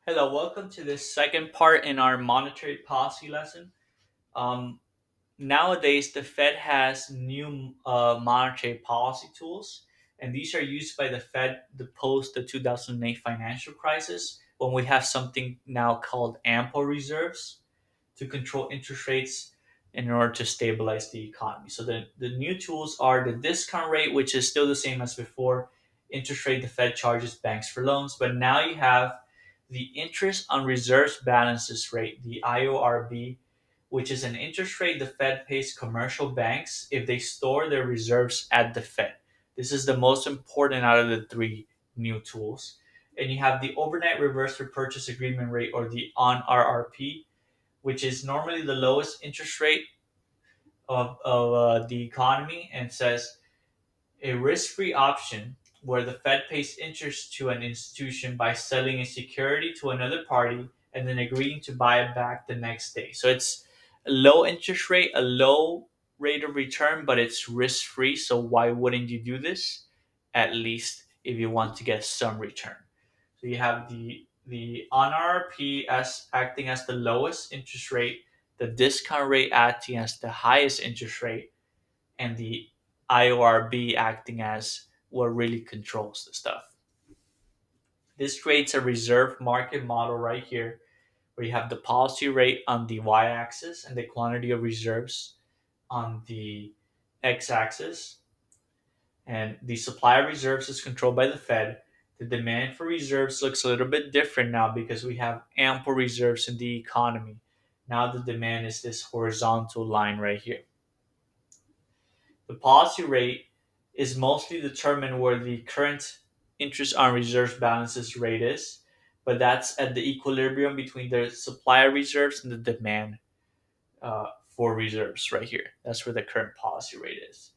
Hello, welcome to this second part in our monetary policy lesson. Um, Nowadays, the Fed has new monetary policy tools, and these are used by the Fed to post the 2008 financial crisis when we have something now called ample reserves to control interest rates in order to stabilize the economy. So the new tools are the discount rate, which is still the same as before, interest rate the Fed charges banks for loans, but now you have the interest on reserves balances rate, the IORB, which is an interest rate the Fed pays commercial banks if they store their reserves at the Fed. This is the most important out of the three new tools. And you have the overnight reverse repurchase agreement rate, or the ON-RRP, which is normally the lowest interest rate of the economy, and says a risk-free option where the Fed pays interest to an institution by selling a security to another party and then agreeing to buy it back the next day. So it's a low interest rate, a low rate of return, but it's risk-free. So why wouldn't you do this? At least if you want to get some return. So you have the on-RRP as acting as the lowest interest rate, the discount rate acting as the highest interest rate, and the IORB acting as what really controls the stuff. This creates a reserve market model right here, where you have the policy rate on the y-axis and the quantity of reserves on the x-axis. And the supply of reserves is controlled by the Fed. The demand for reserves looks a little bit different now because we have ample reserves in the economy. Now the demand is this horizontal line right here. The policy rate is mostly determined where the current interest on reserves balances rate is, but that's at the equilibrium between the supply of reserves and the demand for reserves right here. That's where the current policy rate is.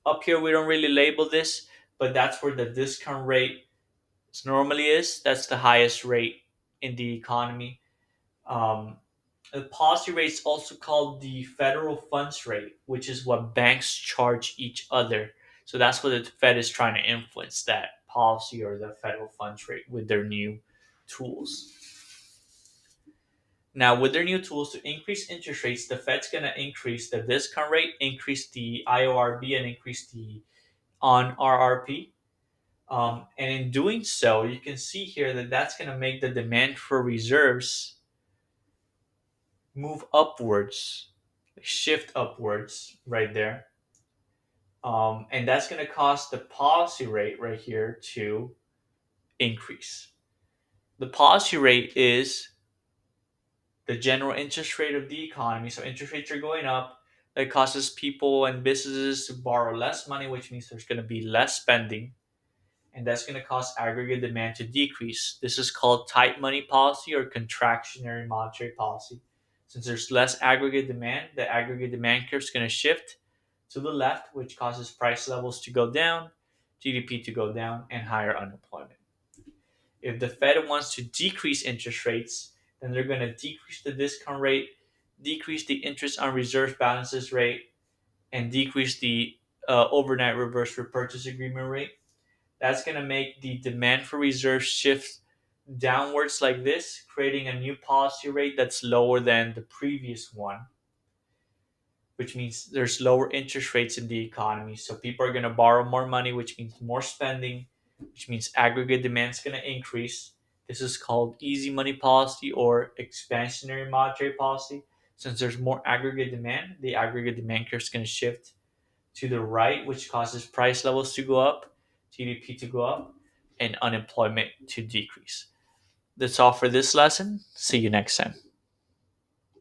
Up here, we don't really label this, but that's where the discount rate normally is. That's the highest rate in the economy. Um, the policy rate is also called the federal funds rate, which is what banks charge each other. So that's what the Fed is trying to influence, that policy or the federal funds rate with their new tools. Now, with their new tools to increase interest rates, the Fed's going to increase the discount rate, increase the IORB, and increase the on RRP. And in doing so, you can see here that that's going to make the demand for reserves move upwards, shift upwards right there. And that's going to cause the policy rate right here to increase. The policy rate is the general interest rate of the economy. So interest rates are going up. That causes people and businesses to borrow less money, which means there's going to be less spending, and that's going to cause aggregate demand to decrease. This is called tight money policy or contractionary monetary policy. Since there's less aggregate demand, the aggregate demand curve is going to shift to the left, which causes price levels to go down, GDP to go down, and higher unemployment. If the Fed wants to decrease interest rates, then they're going to decrease the discount rate, decrease the interest on reserve balances rate, and decrease the overnight reverse repurchase agreement rate. That's going to make the demand for reserves shift downwards like this, creating a new policy rate that's lower than the previous one, which means there's lower interest rates in the economy. So people are going to borrow more money, which means more spending, which means aggregate demand is going to increase. This is called easy money policy or expansionary monetary policy. Since there's more aggregate demand, the aggregate demand curve is going to shift to the right, which causes price levels to go up, GDP to go up, and unemployment to decrease. That's all for this lesson. See you next time.